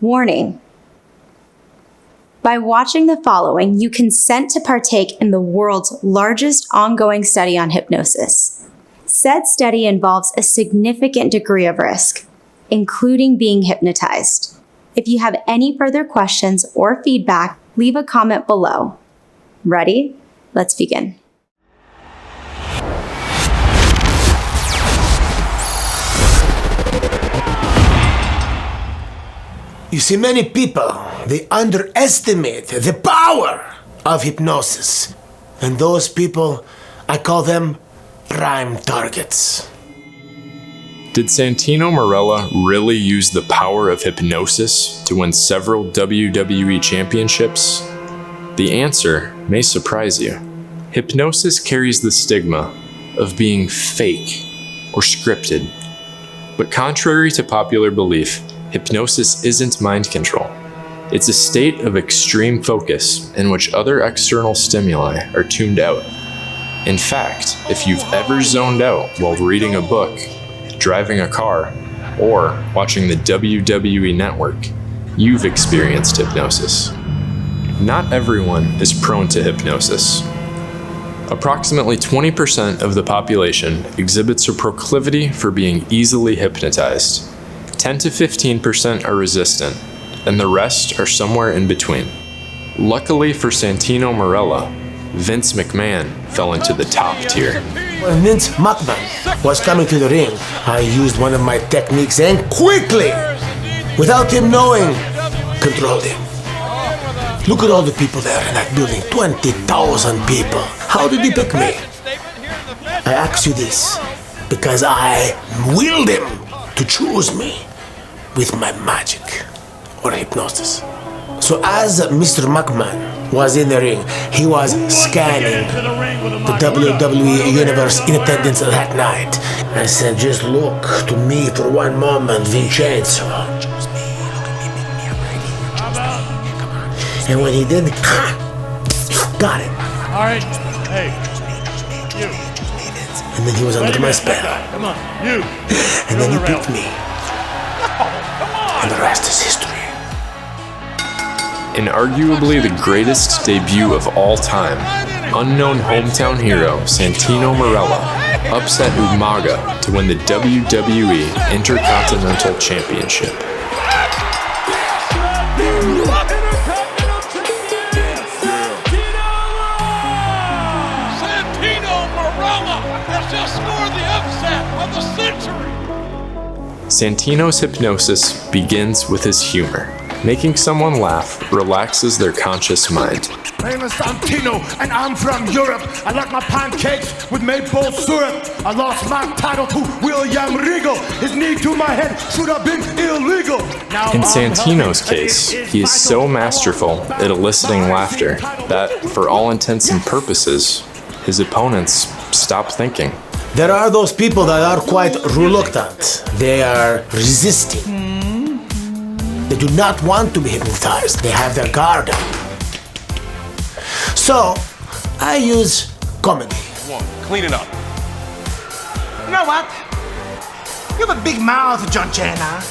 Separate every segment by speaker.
Speaker 1: Warning. By watching the following, you consent to partake in the world's largest ongoing study on hypnosis. Said study involves a significant degree of risk, including being hypnotized. If you have any further questions or feedback, leave a comment below. Ready? Let's begin.
Speaker 2: You see, many people, they underestimate the power of hypnosis. And those people, I call them prime targets.
Speaker 3: Did Santino Marella really use the power of hypnosis to win several WWE championships? The answer may surprise you. Hypnosis carries the stigma of being fake or scripted. But contrary to popular belief, hypnosis isn't mind control. It's a state of extreme focus in which other external stimuli are tuned out. In fact, if you've ever zoned out while reading a book, driving a car, or watching the WWE Network, you've experienced hypnosis. Not everyone is prone to hypnosis. Approximately 20% of the population exhibits a proclivity for being easily hypnotized. 10 to 15% are resistant, and the rest are somewhere in between. Luckily for Santino Marella, Vince McMahon fell into the top tier.
Speaker 2: When Vince McMahon was coming to the ring, I used one of my techniques and quickly, without him knowing, controlled him. Look at all the people there in that building, 20,000 people. How did he pick me? I ask you this, because I willed him to choose me with my magic or hypnosis. So as Mr. McMahon was in the ring, he was scanning the WWE Universe in attendance that night. I said, just look to me for one moment, Vincenzo. Choose me, look at me, I'm right here. Choose me, come on. And when he did, got it.
Speaker 4: All right, hey, you.
Speaker 2: And then he was under my spell.
Speaker 4: Come on, you.
Speaker 2: And then he picked me. And the rest is history.
Speaker 3: In arguably the greatest debut of all time, unknown hometown hero Santino Marella upset Umaga to win the WWE Intercontinental Championship.
Speaker 4: Santino Marella has just scored the upset of the century.
Speaker 3: Santino's hypnosis begins with his humor. Making someone laugh relaxes their conscious mind.
Speaker 5: My name is Santino, and I'm from Europe. I like my pancakes with maple syrup. I lost my title to William Regal. His knee to my head should have been illegal. Now
Speaker 3: In Santino's case, he is so masterful at eliciting laughter that, for all intents and purposes, his opponents stop thinking.
Speaker 2: There are those people that are quite reluctant. They are resisting. They do not want to be hypnotized. They have their guard up. So, I use comedy.
Speaker 6: Come on, clean it up.
Speaker 5: You know what? You have a big mouth, John Cena.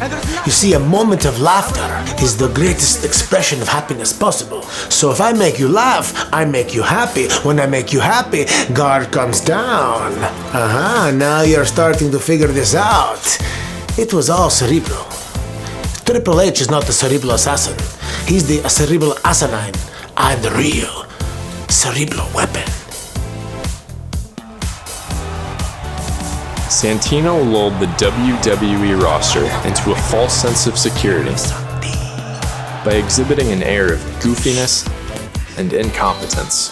Speaker 5: And there's
Speaker 2: You see, a moment of laughter is the greatest expression of happiness possible. So if I make you laugh, I make you happy. When I make you happy, guard comes down. Now you're starting to figure this out. It was all cerebral. Triple H is not the cerebral assassin. He's the cerebral asinine. I'm the real cerebral weapon.
Speaker 3: Santino lulled the WWE roster into a false sense of security by exhibiting an air of goofiness and incompetence.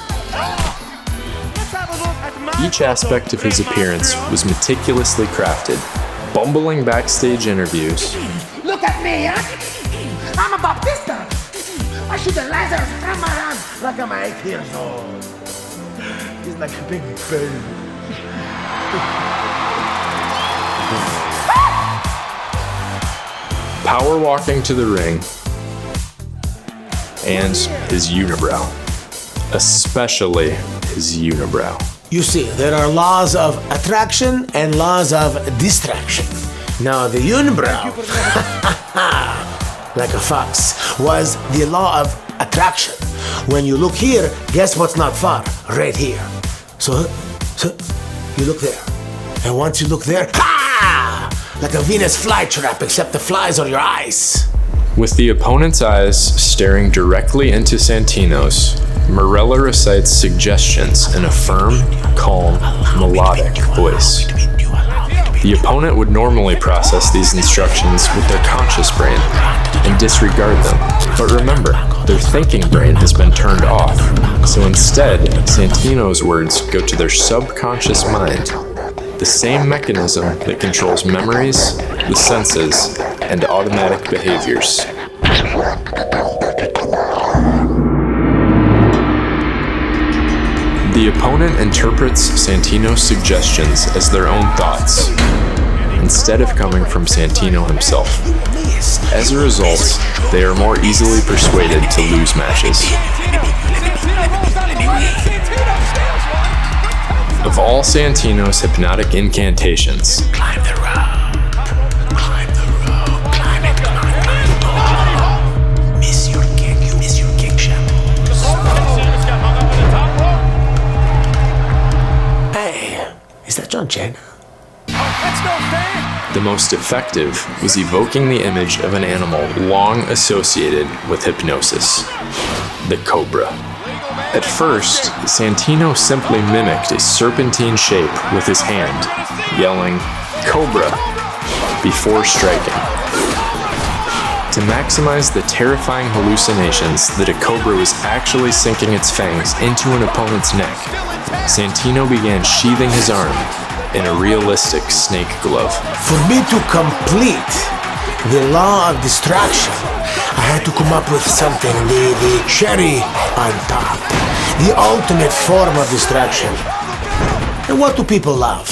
Speaker 3: Each aspect of his appearance was meticulously crafted. Bumbling backstage interviews,
Speaker 5: look at me, huh? I'm a Baptista. I shoot the lasers from my hand like I'm 8 years old. He's like a big baby.
Speaker 3: power walking to the ring, and his unibrow. Especially his unibrow.
Speaker 2: You see, there are laws of attraction and laws of distraction. Now, the unibrow, like a fox, was the law of attraction. When you look here, guess what's not far? Right here. So you look there. And once you look there, ha! Like a Venus flytrap, except the flies are your eyes.
Speaker 3: With the opponent's eyes staring directly into Santino's, Marella recites suggestions in a firm, calm, melodic voice. The opponent would normally process these instructions with their conscious brain and disregard them. But remember, their thinking brain has been turned off. So instead, Santino's words go to their subconscious mind, the same mechanism that controls memories, the senses, and automatic behaviors. The opponent interprets Santino's suggestions as their own thoughts, instead of coming from Santino himself. As a result, they are more easily persuaded to lose matches. Of all Santino's hypnotic incantations,
Speaker 2: Climb the rope, climb the rope, climb it, come on, climb it. Miss your kick, you miss your kick, champ. Hey, is that John Chen?
Speaker 3: the most effective was evoking the image of an animal long associated with hypnosis, the cobra. At first, Santino simply mimicked a serpentine shape with his hand, yelling, "Cobra," before striking. To maximize the terrifying hallucinations that a cobra was actually sinking its fangs into an opponent's neck, Santino began sheathing his arm in a realistic snake glove.
Speaker 2: For me to complete the law of distraction, I had to come up with something, the cherry on top, the ultimate form of distraction. And what do people love?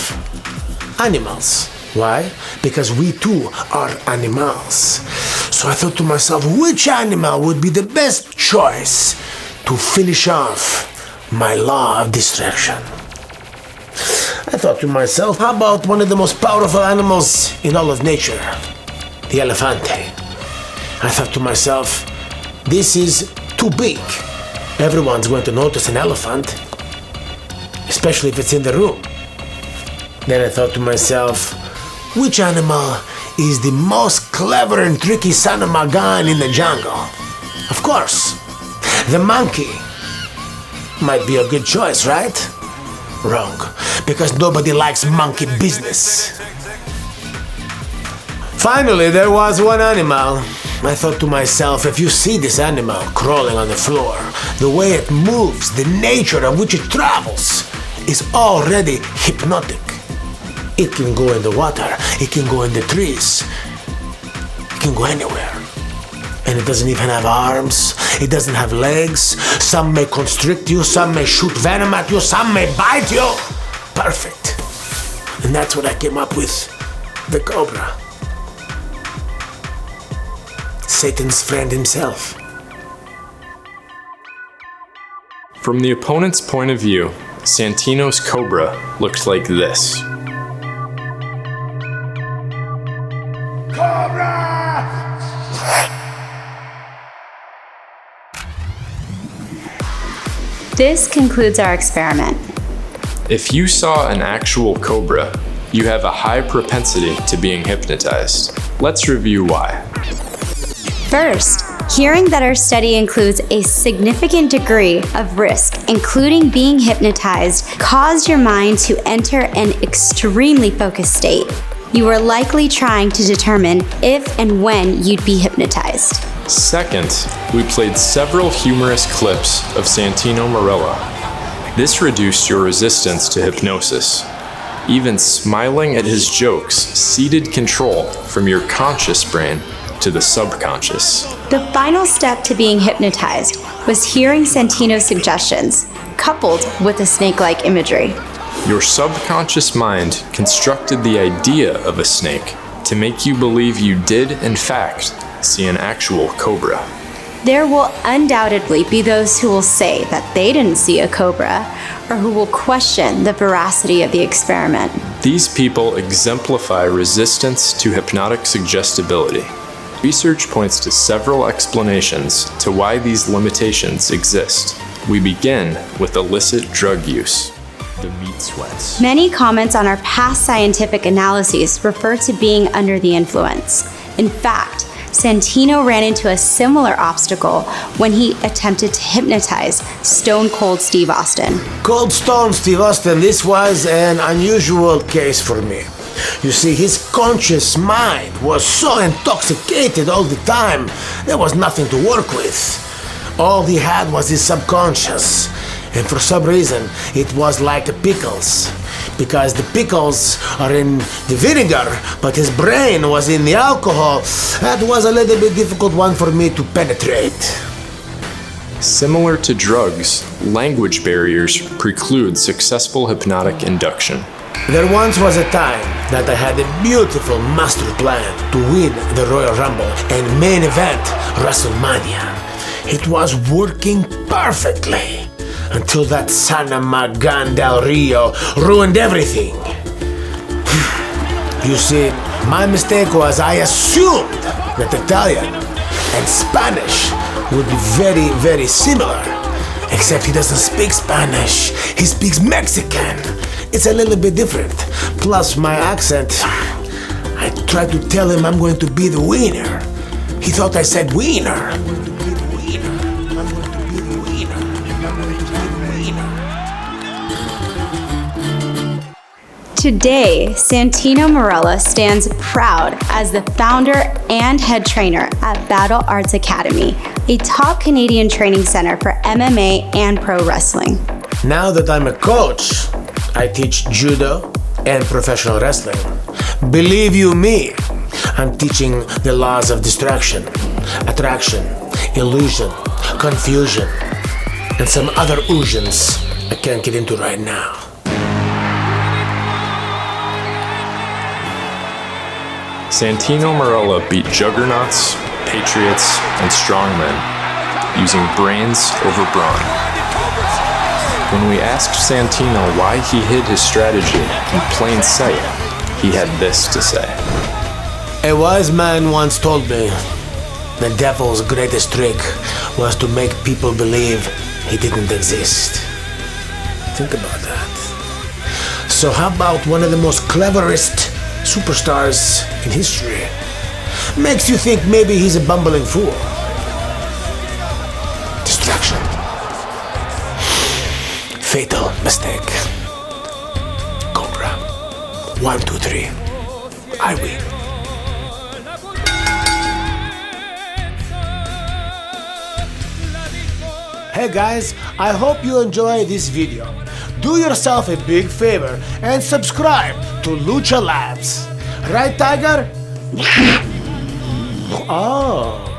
Speaker 2: Animals. Why? Because we too are animals. So I thought to myself, which animal would be the best choice to finish off my law of distraction? I thought to myself, how about one of the most powerful animals in all of nature? The elefante. I thought to myself, this is too big. Everyone's going to notice an elephant, especially if it's in the room. Then I thought to myself, which animal is the most clever and tricky son of a gun in the jungle? Of course, the monkey. Might be a good choice, right? Wrong, because nobody likes monkey business. Finally, there was one animal. I thought to myself, if you see this animal crawling on the floor, the way it moves, the nature of which it travels, is already hypnotic. It can go in the water, it can go in the trees, it can go anywhere. And it doesn't even have arms, it doesn't have legs. Some may constrict you, some may shoot venom at you, some may bite you. Perfect. And that's what I came up with, the cobra. Satan's friend himself.
Speaker 3: From the opponent's point of view, Santino's cobra looked like this.
Speaker 1: This concludes our experiment.
Speaker 3: If you saw an actual cobra, you have a high propensity to being hypnotized. Let's review why.
Speaker 1: First, hearing that our study includes a significant degree of risk, including being hypnotized, caused your mind to enter an extremely focused state. You were likely trying to determine if and when you'd be hypnotized.
Speaker 3: Second, we played several humorous clips of Santino Marella. This reduced your resistance to hypnosis. Even smiling at his jokes ceded control from your conscious brain to the subconscious.
Speaker 1: The final step to being hypnotized was hearing Santino's suggestions, coupled with the snake-like imagery.
Speaker 3: Your subconscious mind constructed the idea of a snake to make you believe you did, in fact, see an actual cobra.
Speaker 1: There will undoubtedly be those who will say that they didn't see a cobra, or who will question the veracity of the experiment.
Speaker 3: These people exemplify resistance to hypnotic suggestibility. Research points to several explanations to why these limitations exist. We begin with illicit drug use. The meat sweats.
Speaker 1: Many comments on our past scientific analyses refer to being under the influence. In fact, Santino ran into a similar obstacle when he attempted to hypnotize Stone Cold Steve Austin.
Speaker 2: Cold Stone Steve Austin, this was an unusual case for me. You see, his conscious mind was so intoxicated all the time, there was nothing to work with. All he had was his subconscious. And for some reason, it was like the pickles. Because the pickles are in the vinegar, but his brain was in the alcohol. That was a little bit difficult one for me to penetrate.
Speaker 3: Similar to drugs, language barriers preclude successful hypnotic induction.
Speaker 2: There once was a time that I had a beautiful master plan to win the Royal Rumble and main event WrestleMania. It was working perfectly until that Sana Magan del Rio ruined everything. You see, my mistake was I assumed that Italian and Spanish would be very, very similar. Except he doesn't speak Spanish, he speaks Mexican. It's a little bit different. Plus my accent, I tried to tell him I'm going to be the winner. He thought I said wiener. I'm going to be the winner. I'm going to be the winner. I'm going to be the winner.
Speaker 1: Today, Santino Marella stands proud as the founder and head trainer at Battle Arts Academy, a top Canadian training center for MMA and pro wrestling.
Speaker 2: Now that I'm a coach, I teach judo and professional wrestling. Believe you me, I'm teaching the laws of distraction, attraction, illusion, confusion, and some other illusions I can't get into right now.
Speaker 3: Santino Marella beat juggernauts, patriots, and strongmen using brains over brawn. When we asked Santino why he hid his strategy in plain sight, he had this to say.
Speaker 2: A wise man once told me the devil's greatest trick was to make people believe he didn't exist. Think about that. So how about one of the most cleverest superstars in history? Makes you think maybe he's a bumbling fool. Distraction. Fatal mistake. Cobra. 1, 2, 3. I win. Hey guys, I hope you enjoy this video. Do yourself a big favor and subscribe to LuchaLabs. Right, Tiger? Oh.